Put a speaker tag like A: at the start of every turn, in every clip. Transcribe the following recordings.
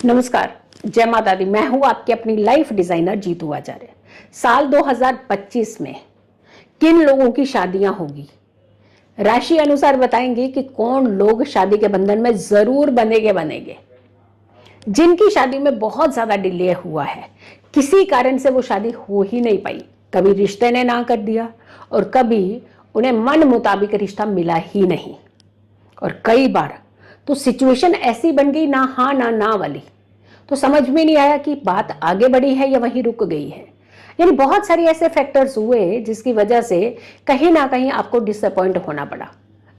A: नमस्कार, जय माता दी। मैं हूं आपकी अपनी लाइफ डिजाइनर जीतू आचार्य। साल 2025 में किन लोगों की शादियां होगी, राशि अनुसार बताएंगे कि कौन लोग शादी के बंधन में जरूर बनेंगे। जिनकी शादी में बहुत ज्यादा डिले हुआ है, किसी कारण से वो शादी हो ही नहीं पाई, कभी रिश्ते ने ना कर दिया और कभी उन्हें मन मुताबिक रिश्ता मिला ही नहीं, और कई बार तो सिचुएशन ऐसी बन गई ना हाँ ना ना वाली, तो समझ में नहीं आया कि बात आगे बढ़ी है या वहीं रुक गई है। यानी बहुत सारे ऐसे फैक्टर्स हुए जिसकी वजह से कहीं ना कहीं आपको डिसअपॉइंट होना पड़ा,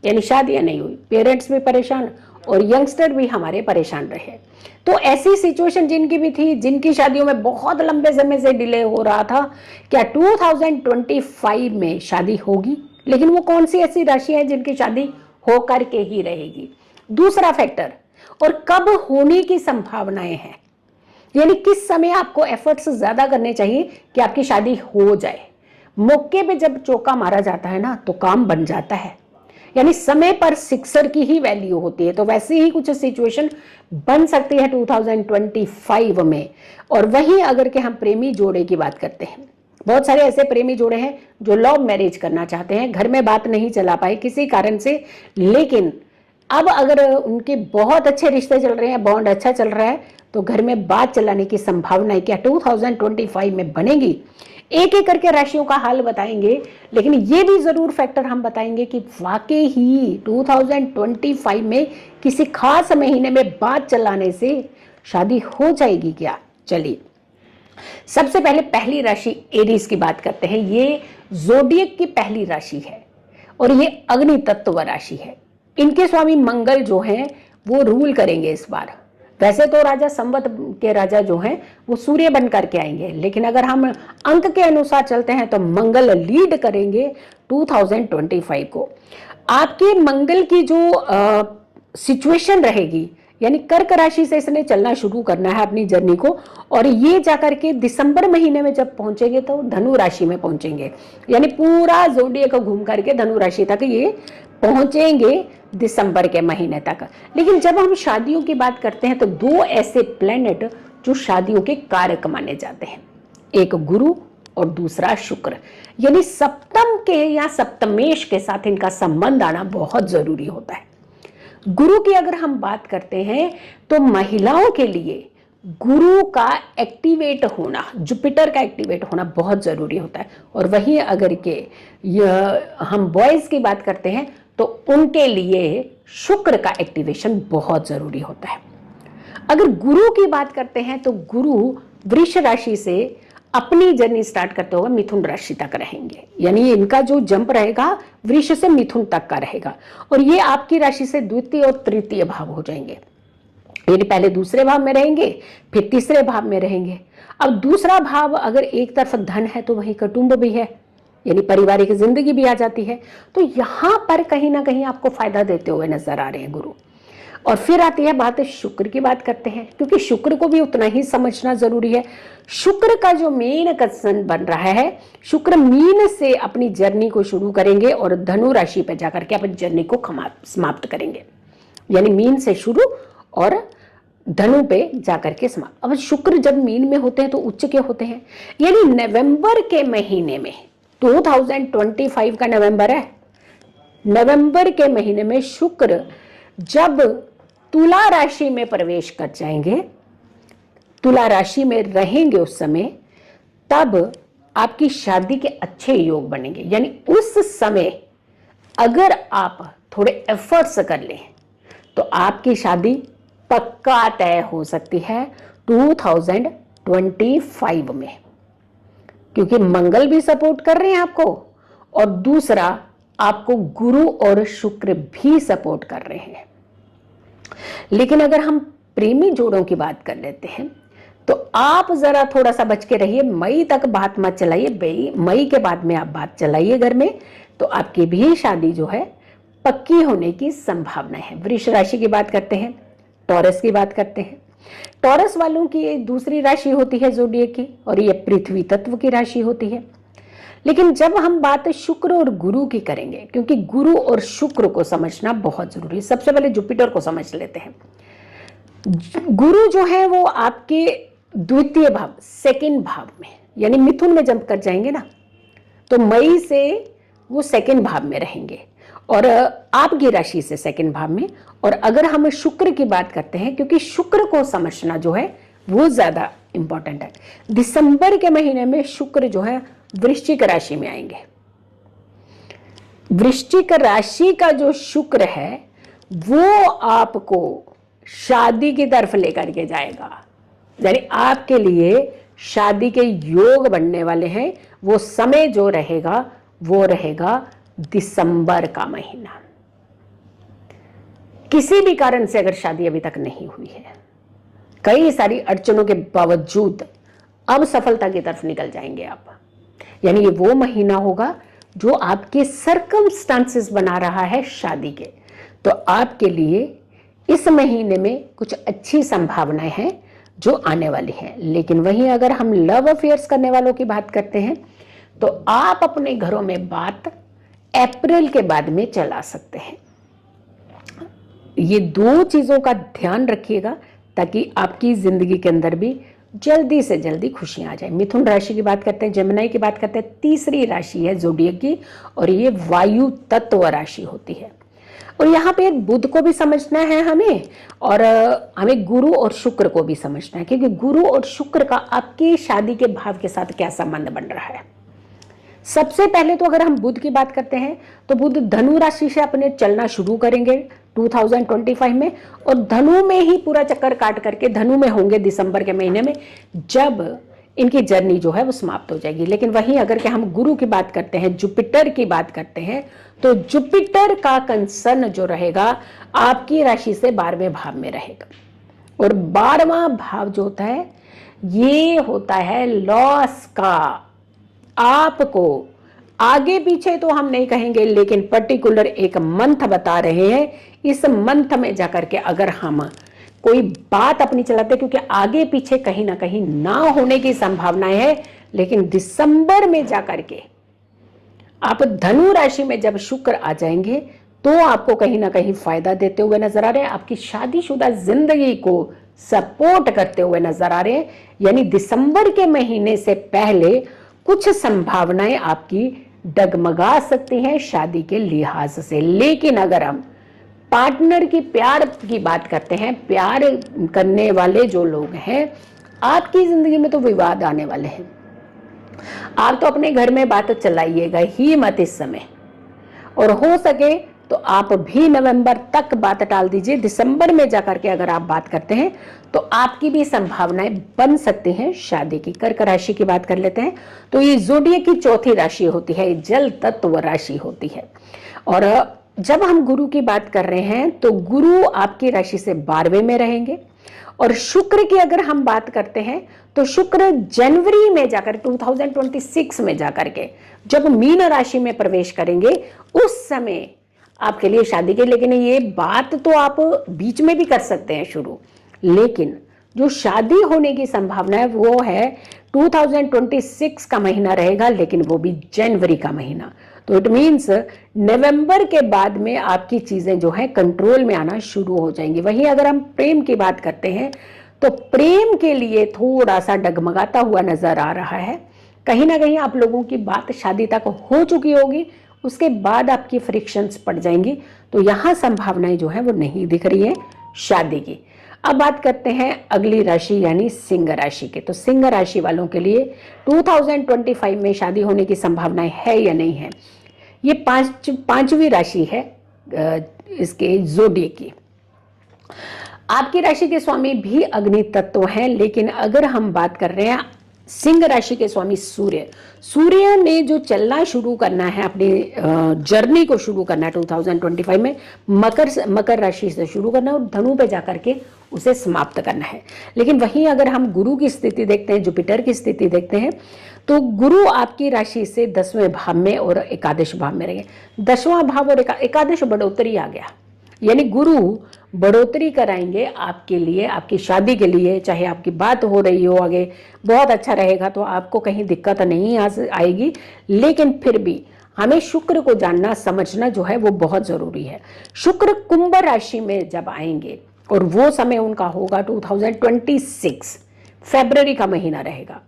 A: यानी शादियां नहीं हुई, पेरेंट्स भी परेशान और यंगस्टर भी हमारे परेशान रहे। तो ऐसी सिचुएशन जिनकी भी थी, जिनकी शादियों में बहुत लंबे समय से डिले हो रहा था, क्या 2025 में शादी होगी? लेकिन वो कौन सी ऐसी राशि है जिनकी शादी होकर के ही रहेगी? दूसरा फैक्टर, और कब होने की संभावनाएं हैं, यानी किस समय आपको एफर्ट्स ज्यादा करने चाहिए कि आपकी शादी हो जाए। मौके पे जब चौका मारा जाता है ना तो काम बन जाता है, यानी समय पर सिक्सर की ही वैल्यू होती है। तो वैसे ही कुछ सिचुएशन बन सकती है 2025 में। और वहीं अगर के हम प्रेमी जोड़े की बात करते हैं, बहुत सारे ऐसे प्रेमी जोड़े हैं जो लव मैरिज करना चाहते हैं, घर में बात नहीं चला पाए किसी कारण से, लेकिन अब अगर उनके बहुत अच्छे रिश्ते चल रहे हैं, बॉन्ड अच्छा चल रहा है, तो घर में बात चलाने की संभावना क्या 2025 में बनेगी? एक एक करके राशियों का हाल बताएंगे, लेकिन ये भी जरूर फैक्टर हम बताएंगे कि वाकई ही 2025 में किसी खास महीने में बात चलाने से शादी हो जाएगी क्या। चलिए सबसे पहले पहली राशि एरीज की बात करते हैं। ये जोडियक की पहली राशि है और ये अग्नि तत्व राशि है। इनके स्वामी मंगल जो हैं वो रूल करेंगे इस बार। वैसे तो राजा संवत के राजा जो हैं वो सूर्य बन करके आएंगे, लेकिन अगर हम अंक के अनुसार चलते हैं तो मंगल लीड करेंगे 2025 को। आपके मंगल की जो सिचुएशन रहेगी, यानी कर्क राशि से इसने चलना शुरू करना है अपनी जर्नी को, और ये जाकर के दिसंबर महीने में जब पहुंचेंगे तो धनु राशि में पहुंचेंगे, यानी पूरा जोडियक घूम करके धनु राशि तक ये पहुंचेंगे दिसंबर के महीने तक। लेकिन जब हम शादियों की बात करते हैं तो दो ऐसे प्लेनेट जो शादियों के कारक माने जाते हैं, एक गुरु और दूसरा शुक्र, यानी सप्तम के या सप्तमेश के साथ इनका संबंध आना बहुत जरूरी होता है। गुरु की अगर हम बात करते हैं तो महिलाओं के लिए गुरु का एक्टिवेट होना, जुपिटर का एक्टिवेट होना बहुत जरूरी होता है। और वहीं अगर के हम बॉयज की बात करते हैं तो उनके लिए शुक्र का एक्टिवेशन बहुत जरूरी होता है। अगर गुरु की बात करते हैं तो गुरु वृष राशि से अपनी जर्नी स्टार्ट करते हुए मिथुन राशि तक रहेंगे, यानी इनका जो जंप रहेगा वृष से मिथुन तक का रहेगा, और ये आपकी राशि से द्वितीय और तृतीय भाव हो जाएंगे। यानी पहले दूसरे भाव में रहेंगे, फिर तीसरे भाव में रहेंगे। अब दूसरा भाव अगर एक तरफ धन है तो वहीं कुटुंब भी है, यानी पारिवारिक जिंदगी भी आ जाती है। तो यहां पर कहीं ना कहीं आपको फायदा देते हुए नजर आ रहे हैं गुरु। और फिर आती है बात शुक्र की बात करते हैं, क्योंकि शुक्र को भी उतना ही समझना जरूरी है। शुक्र का जो मेन कंसर्न बन रहा है, शुक्र मीन से अपनी जर्नी को शुरू करेंगे और धनु राशि पर जाकर के अपनी जर्नी को समाप्त करेंगे, यानी मीन से शुरू और धनु पे जाकर के समाप्त। अब शुक्र जब मीन में होते हैं तो उच्च के होते हैं, यानी नवंबर के महीने में, 2025 का नवंबर है, नवंबर के महीने में शुक्र जब तुला राशि में प्रवेश कर जाएंगे, तुला राशि में रहेंगे उस समय, तब आपकी शादी के अच्छे योग बनेंगे। यानी उस समय अगर आप थोड़े एफर्ट्स कर लें तो आपकी शादी पक्का तय हो सकती है 2025 में, क्योंकि मंगल भी सपोर्ट कर रहे हैं आपको और दूसरा आपको गुरु और शुक्र भी सपोर्ट कर रहे हैं। लेकिन अगर हम प्रेमी जोड़ों की बात कर लेते हैं तो आप जरा थोड़ा सा बच के रहिए, मई तक बात मत चलाइए। मई के बाद में आप बात चलाइए घर में, तो आपकी भी शादी जो है पक्की होने की संभावना है। वृष राशि की बात करते हैं, टॉरस की बात करते हैं। टॉरस वालों की एक दूसरी राशि होती है जोडियक की, और ये पृथ्वी तत्व की राशि होती है। लेकिन जब हम बात शुक्र और गुरु की करेंगे, क्योंकि गुरु और शुक्र को समझना बहुत जरूरी है, सबसे पहले जुपिटर को समझ लेते हैं। गुरु जो है वो आपके द्वितीय भाव, सेकंड भाव में, यानी मिथुन में जब कर जाएंगे ना, तो मई से वो सेकंड भाव में रहेंगे और आपकी राशि से सेकंड भाव में। और अगर हम शुक्र की बात करते हैं, क्योंकि शुक्र को समझना जो है वो ज्यादा इंपॉर्टेंट है, दिसंबर के महीने में शुक्र जो है वृश्चिक राशि में आएंगे। वृश्चिक राशि का जो शुक्र है वो आपको शादी की तरफ लेकर के जाएगा, यानी आपके लिए शादी के योग बनने वाले हैं। वो समय जो रहेगा वो रहेगा दिसंबर का महीना। किसी भी कारण से अगर शादी अभी तक नहीं हुई है, कई सारी अड़चनों के बावजूद अब सफलता की तरफ निकल जाएंगे आप। यानी ये वो महीना होगा जो आपके सर्कमस्टांसेस बना रहा है शादी के। तो आपके लिए इस महीने में कुछ अच्छी संभावनाएं हैं जो आने वाली हैं। लेकिन वहीं अगर हम लव अफेयर्स करने वालों की बात करते हैं तो आप अपने घरों में बात अप्रैल के बाद में चला सकते हैं। ये दो चीजों का ध्यान रखिएगा ताकि आपकी जिंदगी के अंदर भी जल्दी से जल्दी खुशियां आ जाए। मिथुन राशि की बात करते हैं, जमुनाई की बात करते हैं, तीसरी राशि है ज़ोडिएक की और ये वायु तत्व राशि होती है। और यहाँ पे बुध को भी समझना है हमें और हमें गुरु और शुक्र को भी समझना है, क्योंकि गुरु और शुक्र का आपकी शादी के भाव के साथ क्या संबंध बन रहा है। सबसे पहले तो अगर हम बुध की बात करते हैं तो बुध धनु राशि से अपने चलना शुरू करेंगे 2025 में और धनु में ही पूरा चक्कर काट करके धनु में होंगे दिसंबर के महीने में, जब इनकी जर्नी जो है वो समाप्त हो जाएगी। लेकिन वहीं अगर कि हम गुरु की बात करते हैं, जुपिटर की बात करते हैं, तो जुपिटर का कंसर्न जो रहेगा आपकी राशि से 12वें भाव में रहेगा। और 12वां भाव जो होता है ये होता है लॉस का। आपको आगे पीछे तो हम नहीं कहेंगे, लेकिन पर्टिकुलर एक मंथ बता रहे हैं। इस मंथ में जाकर के अगर हम कोई बात अपनी चलाते, क्योंकि आगे पीछे कहीं ना कहीं ना होने की संभावनाएं है, लेकिन दिसंबर में जाकर के आप धनु राशि में जब शुक्र आ जाएंगे तो आपको कहीं ना कहीं फायदा देते हुए नजर आ रहे हैं, आपकी शादीशुदा जिंदगी को सपोर्ट करते हुए नजर आ रहे हैं। यानी दिसंबर के महीने से पहले कुछ संभावनाएं आपकी डगमगा सकती हैं शादी के लिहाज से। लेकिन अगर हम पार्टनर की प्यार की बात करते हैं, प्यार करने वाले जो लोग हैं, आपकी जिंदगी में तो विवाद आने वाले हैं। आप तो अपने घर में बात चलाइएगा ही मत इस समय, और हो सके तो आप भी नवंबर तक बात टाल दीजिए। दिसंबर में जाकर के अगर आप बात करते हैं तो आपकी भी संभावनाएं बन सकती हैं शादी की। कर्क राशि की बात कर लेते हैं तो ये ज़ोडिएक की चौथी राशि होती है, जल तत्व राशि होती है। और जब हम गुरु की बात कर रहे हैं तो गुरु आपकी राशि से 12वें में रहेंगे। और शुक्र की अगर हम बात करते हैं तो शुक्र जनवरी में जाकर 2026 में जाकर के जब मीन राशि में प्रवेश करेंगे उस समय आपके लिए शादी के। लेकिन ये बात तो आप बीच में भी कर सकते हैं शुरू, लेकिन जो शादी होने की संभावना है वो है 2026 का महीना रहेगा, लेकिन वो भी जनवरी का महीना। तो इट मीन्स नवंबर के बाद में आपकी चीजें जो है कंट्रोल में आना शुरू हो जाएंगी। वहीं अगर हम प्रेम की बात करते हैं तो प्रेम के लिए थोड़ा सा डगमगाता हुआ नजर आ रहा है। कहीं ना कहीं आप लोगों की बात शादी तक हो चुकी होगी, उसके बाद आपकी फ्रिक्शंस पड़ जाएंगी। तो यहां संभावनाएं जो है वो नहीं दिख रही है शादी की। अब बात करते हैं अगली राशि यानी सिंह राशि के। तो सिंह राशि वालों के लिए 2025 में शादी होने की संभावनाएं है या नहीं है। ये पांचवी राशि है इसके ज़ोडिएक की। आपकी राशि के स्वामी भी अग्नि तत्व हैं, लेकिन अगर हम बात कर रहे हैं सिंह राशि के स्वामी सूर्य ने जो चलना शुरू करना है, अपनी जर्नी को शुरू करना है 2025 में मकर राशि से शुरू करना है और धनु पे जाकर के उसे समाप्त करना है। लेकिन वहीं अगर हम गुरु की स्थिति देखते हैं, जुपिटर की स्थिति देखते हैं, तो गुरु आपकी राशि से 10वें भाव में और एकादश भाव में रहेंगे। 10वां भाव और एकादश बढ़ोतरी आ गया, यानी गुरु बढ़ोतरी कराएंगे आपके लिए, आपकी शादी के लिए। चाहे आपकी बात हो रही हो आगे, बहुत अच्छा रहेगा, तो आपको कहीं दिक्कत नहीं आएगी। लेकिन फिर भी हमें शुक्र को जानना समझना जो है वो बहुत जरूरी है। शुक्र कुंभ राशि में जब आएंगे और वो समय उनका होगा 2026 फरवरी का महीना रहेगा।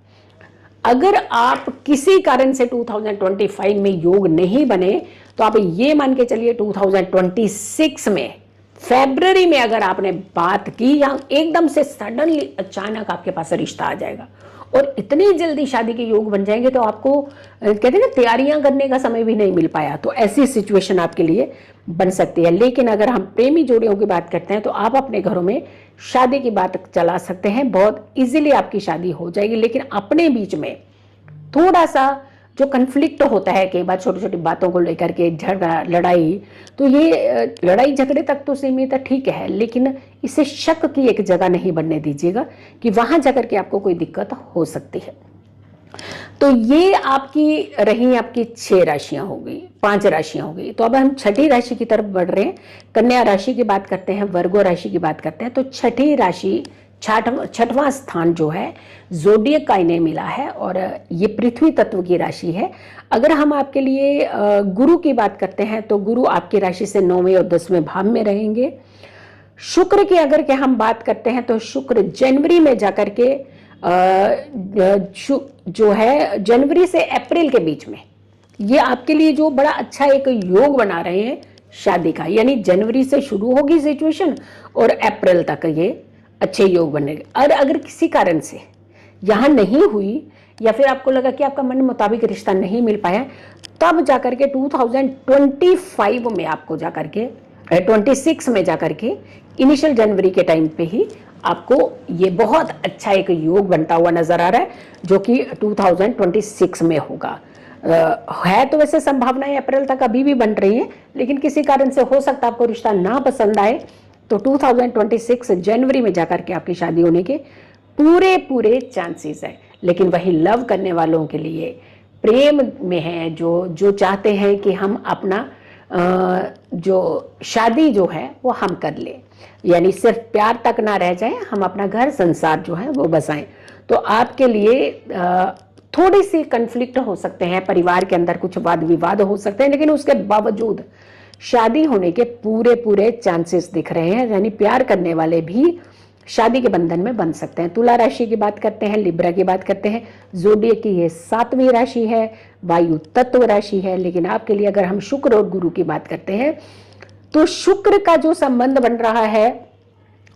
A: अगर आप किसी कारण से 2025 में योग नहीं बने तो आप ये मान के चलिए 2026 में फरवरी में अगर आपने बात की या एकदम से सडनली अचानक आपके पास रिश्ता आ जाएगा और इतनी जल्दी शादी के योग बन जाएंगे तो आपको कहते हैं ना तैयारियां करने का समय भी नहीं मिल पाया, तो ऐसी सिचुएशन आपके लिए बन सकती है। लेकिन अगर हम प्रेमी जोड़ियों की बात करते हैं तो आप अपने घरों में शादी की बात चला सकते हैं, बहुत इजीली आपकी शादी हो जाएगी। लेकिन अपने बीच में थोड़ा सा जो कन्फ्लिक्ट होता है कई बार छोटी छोटी बातों को लेकर के झगड़ा लड़ाई, तो ये लड़ाई झगड़े तक तो सीमित है, ठीक है, लेकिन इसे शक की एक जगह नहीं बनने दीजिएगा कि वहां जाकर के आपको कोई दिक्कत हो सकती है। तो ये आपकी रही आपकी 6 राशियां हो गई, 5 राशियां हो गई। तो अब हम छठी राशि की तरफ बढ़ रहे हैं। कन्या राशि की बात करते हैं, वर्गो राशि की बात करते हैं। तो छठी राशि छठवां स्थान जो है ज़ोडिएक का इन्हें मिला है और ये पृथ्वी तत्व की राशि है। अगर हम आपके लिए गुरु की बात करते हैं तो गुरु आपकी राशि से 9वें और 10वें भाव में रहेंगे। शुक्र की अगर के हम बात करते हैं तो शुक्र जनवरी में जाकर के जो है जनवरी से अप्रैल के बीच में ये आपके लिए जो बड़ा अच्छा एक योग बना रहे हैं शादी का, यानी जनवरी से शुरू होगी सिचुएशन और अप्रैल तक ये अच्छे योग बनेंगे। और अगर किसी कारण से यहाँ नहीं हुई या फिर आपको लगा कि आपका मन मुताबिक रिश्ता नहीं मिल पाया, तब जाकर के 2025 में आपको जाकर के 26 में जाकर के इनिशियल जनवरी के टाइम पे ही आपको ये बहुत अच्छा एक योग बनता हुआ नजर आ रहा है जो कि 2026 में होगा। है तो वैसे संभावनाएं अप्रैल तक अभी भी बन रही हैं, लेकिन किसी कारण से हो सकता है आपको रिश्ता ना पसंद आए तो 2026 जनवरी में जाकर के आपकी शादी होने के पूरे चांसेस है। लेकिन वही लव करने वालों के लिए प्रेम में है जो चाहते हैं कि हम अपना जो शादी जो है वो हम कर ले, यानी सिर्फ प्यार तक ना रह जाए, हम अपना घर संसार जो है वो बसाएं, तो आपके लिए थोड़ी सी कन्फ्लिक्ट हो सकते हैं, परिवार के अंदर कुछ वाद विवाद हो सकते हैं, लेकिन उसके बावजूद शादी होने के पूरे चांसेस दिख रहे हैं, यानी प्यार करने वाले भी शादी के बंधन में बन सकते हैं। तुला राशि की बात करते हैं, लिब्रा की बात करते हैं, ज़ोडिएक की ये 7वीं राशि है, वायु तत्व राशि है। लेकिन आपके लिए अगर हम शुक्र और गुरु की बात करते हैं तो शुक्र का जो संबंध बन रहा है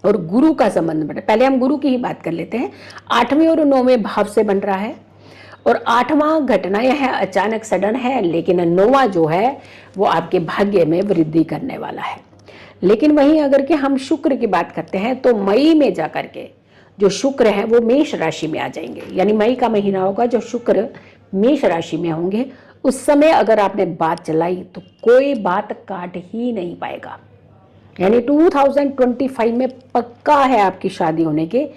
A: और गुरु का संबंध बन रहा है, पहले हम गुरु की ही बात कर लेते हैं, 8वें और 9वें भाव से बन रहा है। और 8वां घटनाएं है, अचानक सडन है, लेकिन 9वां जो है वो आपके भाग्य में वृद्धि करने वाला है। लेकिन वहीं अगर के हम शुक्र की बात करते हैं तो मई में जाकर के जो शुक्र है वो मेष राशि में आ जाएंगे, यानी मई का महीना होगा जो शुक्र मेष राशि में होंगे। उस समय अगर आपने बात चलाई तो कोई बात काट ही नहीं पाएगा, यानी 2025 में पक्का है आपकी शादी होने के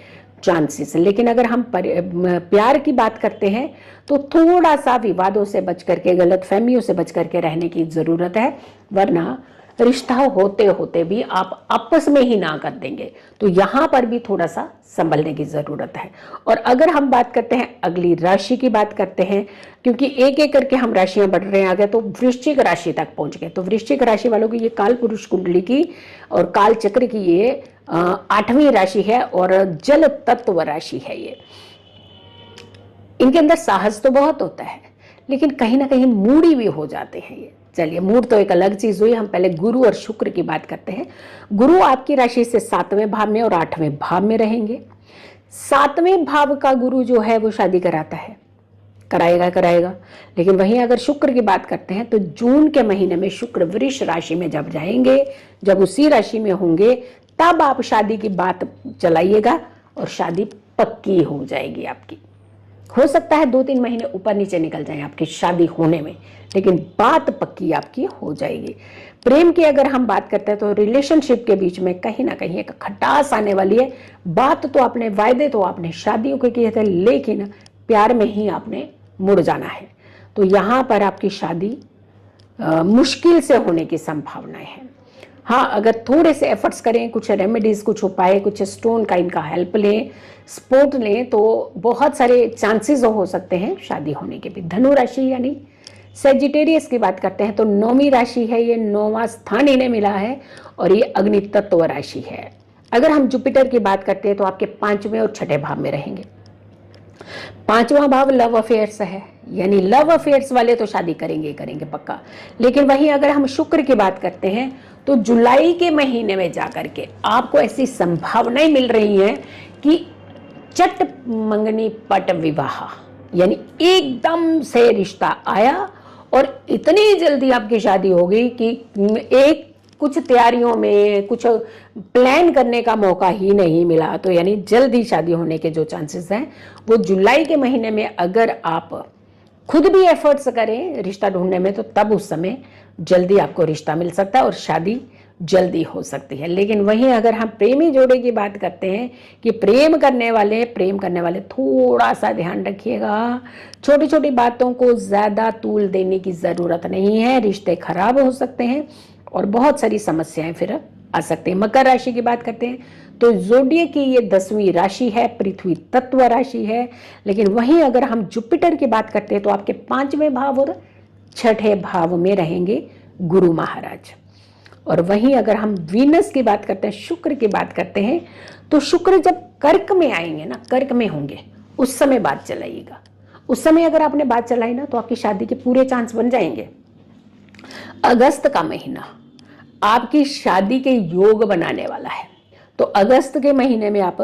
A: चांसेस। लेकिन अगर हम प्यार की बात करते हैं तो थोड़ा सा विवादों से बच करके, गलत फहमियों से बच करके रहने की जरूरत है, वरना रिश्ता होते होते भी आप आपस में ही ना कर देंगे, तो यहाँ पर भी थोड़ा सा संभलने की जरूरत है। और अगर हम बात करते हैं अगली राशि की बात करते हैं, क्योंकि एक एक करके हम राशियां बढ़ रहे हैं आगे, तो वृश्चिक राशि तक पहुंच गए। तो वृश्चिक राशि वालों की ये काल पुरुष कुंडली की और काल चक्र की ये 8वीं राशि है और जल तत्व राशि है। ये इनके अंदर साहस तो बहुत होता है, लेकिन कहीं ना कहीं मूडी भी हो जाते हैं ये। चलिए, मूड तो एक अलग चीज हुई, हम पहले गुरु और शुक्र की बात करते हैं। गुरु आपकी राशि से 7वें भाव में और 8वें भाव में रहेंगे। 7वें भाव का गुरु जो है वो शादी कराता है, कराएगा। लेकिन वहीं अगर शुक्र की बात करते हैं तो जून के महीने में शुक्र वृष राशि में जब जाएंगे, जब उसी राशि में होंगे, तब आप शादी की बात चलाइएगा और शादी पक्की हो जाएगी आपकी। हो सकता है 2-3 महीने ऊपर नीचे निकल जाए आपकी शादी होने में, लेकिन बात पक्की आपकी हो जाएगी। प्रेम की अगर हम बात करते हैं तो रिलेशनशिप के बीच में कहीं ना कहीं एक खटास आने वाली है। बात तो आपने, वायदे तो आपने शादियों के किए थे, लेकिन प्यार में ही आपने मुड़ जाना है, तो यहाँ पर आपकी शादी मुश्किल से होने की संभावनाएं हैं। हाँ, अगर थोड़े से एफर्ट्स करें, कुछ रेमेडीज, कुछ उपाय, कुछ स्टोन का इनका हेल्प लें, सपोर्ट लें, तो बहुत सारे चांसेस हो सकते हैं शादी होने के भी। धनु राशि यानी सेजिटेरियस की बात करते हैं तो 9वीं राशि है, ये 9वां स्थान इन्हें मिला है और ये अग्नि तत्व राशि है। अगर हम जुपिटर की बात करते हैं तो आपके 5वें और 6ठे भाव में रहेंगे। 5वां भाव लव अफेयर्स है, यानी लव अफेयर्स वाले तो शादी करेंगे ही करेंगे पक्का। लेकिन वहीं अगर हम शुक्र की बात करते हैं तो जुलाई के महीने में जाकर के आपको ऐसी संभावनाएं मिल रही हैं कि चट मंगनी पट विवाह, यानी एकदम से रिश्ता आया और इतनी जल्दी आपकी शादी हो गई कि एक कुछ तैयारियों में कुछ प्लान करने का मौका ही नहीं मिला। तो यानी जल्दी शादी होने के जो चांसेस हैं वो जुलाई के महीने में अगर आप खुद भी एफर्ट्स करें रिश्ता ढूंढने में तो तब उस समय जल्दी आपको रिश्ता मिल सकता है और शादी जल्दी हो सकती है। लेकिन वहीं अगर हम प्रेमी जोड़े की बात करते हैं कि प्रेम करने वाले थोड़ा सा ध्यान रखिएगा, छोटी छोटी बातों को ज़्यादा तूल देने की ज़रूरत नहीं है, रिश्ते खराब हो सकते हैं और बहुत सारी समस्याएं फिर आ सकती हैं। मकर राशि की बात करते हैं तो जोडियक की ये 10वीं राशि है, पृथ्वी तत्व राशि है। लेकिन वहीं अगर हम जुपिटर की बात करते हैं तो आपके 5वें भाव और 6ठे भाव में रहेंगे गुरु महाराज। और वहीं अगर हम वीनस की बात करते हैं, शुक्र की बात करते हैं तो शुक्र जब कर्क में आएंगे ना, कर्क में होंगे, उस समय बात चलाइएगा। उस समय अगर आपने बात चलाई ना तो आपकी शादी के पूरे चांस बन जाएंगे। अगस्त का महीना आपकी शादी के योग बनाने वाला है, तो अगस्त के महीने में आप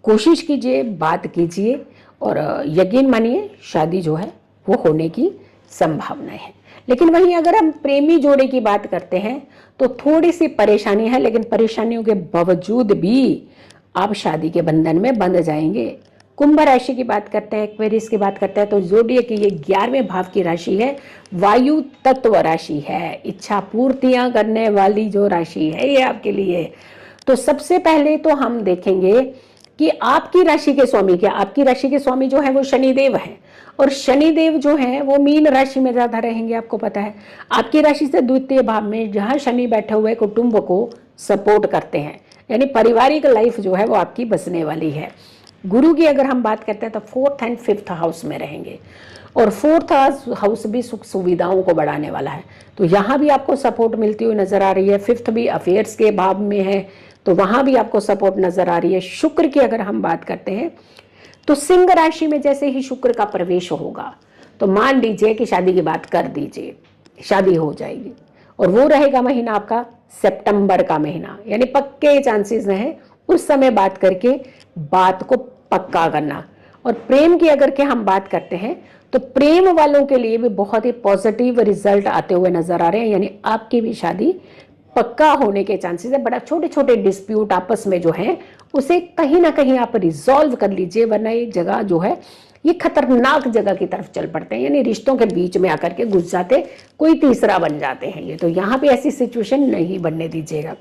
A: कोशिश कीजिए, बात कीजिए और यकीन मानिए शादी जो है वो होने की संभावनाएं है। लेकिन वहीं अगर हम प्रेमी जोड़े की बात करते हैं तो थोड़ी सी परेशानी है, लेकिन परेशानियों के बावजूद भी आप शादी के बंधन में बंध जाएंगे। कुंभ राशि की बात करते हैं, एक्वेरियस की बात करते हैं तो जोडियक की ये 11वें भाव की राशि है, वायु तत्व राशि है, इच्छा पूर्तियां करने वाली जो राशि है ये आपके लिए। तो सबसे पहले तो हम देखेंगे कि आपकी राशि के स्वामी क्या, आपकी राशि के स्वामी जो है वो शनिदेव है और शनिदेव जो है वो मीन राशि में ज्यादा रहेंगे। आपको पता है आपकी राशि से द्वितीय भाव में जहां शनि बैठे हुए कुटुंब को सपोर्ट करते हैं, यानी पारिवारिक लाइफ जो है वो आपकी बसने वाली है। गुरु की अगर हम बात करते हैं तो 4th एंड 5th हाउस में रहेंगे और 4th हाउस भी सुख सुविधाओं को बढ़ाने वाला है, तो यहाँ भी आपको सपोर्ट मिलती हुई नजर आ रही है। 5th भी अफेयर्स के भाव में है तो वहां भी आपको सपोर्ट नजर आ रही है। शुक्र की अगर हम बात करते हैं तो सिंह राशि में जैसे ही शुक्र का प्रवेश होगा तो मान लीजिए कि शादी की बात कर दीजिए, शादी हो जाएगी और वो रहेगा महीना आपका सितंबर का महीना, यानी पक्के चांसेस हैं उस समय बात करके बात को पक्का करना। और प्रेम की अगर के हम बात करते हैं तो प्रेम वालों के लिए भी बहुत ही पॉजिटिव रिजल्ट आते हुए नजर आ रहे हैं, यानी आपकी भी शादी पक्का होने के चांसेस है। बड़ा छोटे छोटे डिस्प्यूट आपस में जो है उसे कहीं ना कहीं आप रिजॉल्व कर लीजिए, वरना ये जगह जो है ये खतरनाक जगह की तरफ चल पड़ते हैं, यानी रिश्तों के बीच में आकर के घुस जाते, कोई तीसरा बन जाते हैं ये। तो यहाँ पे ऐसी सिचुएशन नहीं बनने दीजिएगा।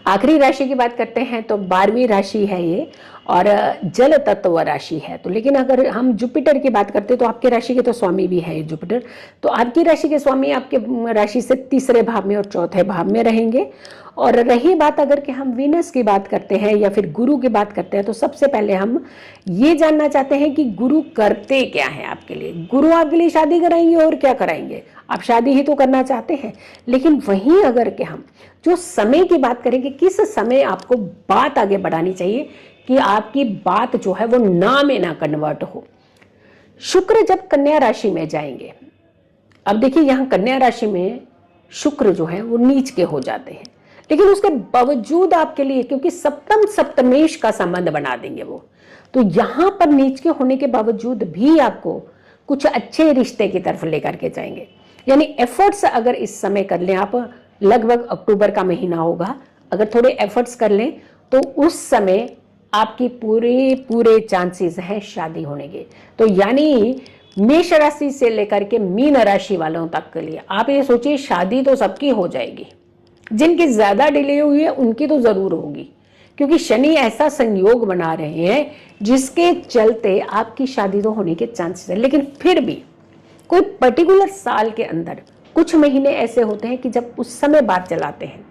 A: आखिरी राशि की बात करते हैं तो 12वीं राशि है ये और जल तत्व राशि है। तो लेकिन अगर हम जुपिटर की बात करते हैं तो आपकी राशि के तो स्वामी भी है जुपिटर, तो आपकी राशि के स्वामी आपके राशि से 3रे भाव में और 4थे भाव में रहेंगे। और रही बात अगर कि हम वीनस की बात करते हैं या फिर गुरु की बात करते हैं तो सबसे पहले हम ये जानना चाहते हैं कि गुरु करते क्या है आपके लिए। गुरु आपके लिए शादी कराएंगे और क्या कराएंगे, आप शादी ही तो करना चाहते हैं। लेकिन वहीं अगर कि हम जो समय की बात करेंगे, किस समय आपको बात आगे बढ़ानी चाहिए कि आपकी बात जो है वो ना में ना कन्वर्ट हो। शुक्र जब कन्या राशि में जाएंगे, अब देखिए यहाँ कन्या राशि में शुक्र जो है वो नीच के हो जाते हैं, लेकिन उसके बावजूद आपके लिए क्योंकि सप्तम सप्तमेश का संबंध बना देंगे वो, तो यहां पर नीच के होने के बावजूद भी आपको कुछ अच्छे रिश्ते की तरफ लेकर के जाएंगे। यानी एफर्ट्स अगर इस समय कर लें आप, लगभग अक्टूबर का महीना होगा, अगर थोड़े एफर्ट्स कर लें तो उस समय आपकी पूरे चांसेस हैं शादी होने के। तो यानी मेष राशि से लेकर के मीन राशि वालों तक के लिए आप ये सोचिए शादी तो सबकी हो जाएगी, जिनकी ज्यादा डिले हुई है उनकी तो जरूर होगी, क्योंकि शनि ऐसा संयोग बना रहे हैं जिसके चलते आपकी शादी तो होने के चांसेस है। लेकिन फिर भी कोई पर्टिकुलर साल के अंदर कुछ महीने ऐसे होते हैं कि जब उस समय बात चलाते हैं,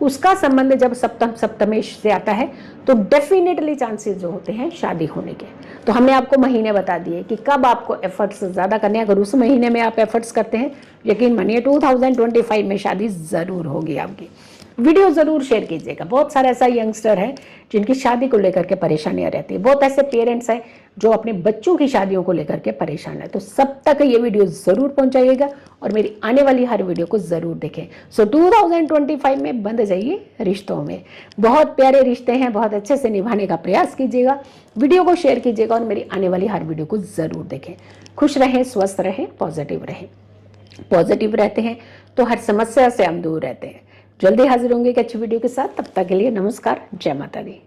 A: उसका संबंध जब सप्तमेश से आता है तो डेफिनेटली चांसेस जो होते हैं शादी होने के। तो हमने आपको महीने बता दिए कि कब आपको एफर्ट्स ज्यादा करने हैं। अगर उस महीने में आप एफर्ट्स करते हैं, यकीन मानिए 2025 में शादी जरूर होगी आपकी। वीडियो जरूर शेयर कीजिएगा। बहुत सारे ऐसा यंगस्टर है जिनकी शादी को लेकर के परेशानियां रहती है, बहुत ऐसे पेरेंट्स हैं जो अपने बच्चों की शादियों को लेकर के परेशान है। तो सब तक ये वीडियो जरूर पहुंचाइएगा और मेरी आने वाली हर वीडियो को जरूर देखें। सो 2025 में बंध जाइए रिश्तों में, बहुत प्यारे रिश्ते हैं, बहुत अच्छे से निभाने का प्रयास कीजिएगा। वीडियो को शेयर कीजिएगा और मेरी आने वाली हर वीडियो को जरूर देखें। खुश रहें, स्वस्थ रहें, पॉजिटिव रहें। पॉजिटिव रहते हैं तो हर समस्या से हम दूर रहते हैं। जल्दी हाजिर होंगे एक अच्छी वीडियो के साथ। तब तक के लिए नमस्कार, जय माता दी।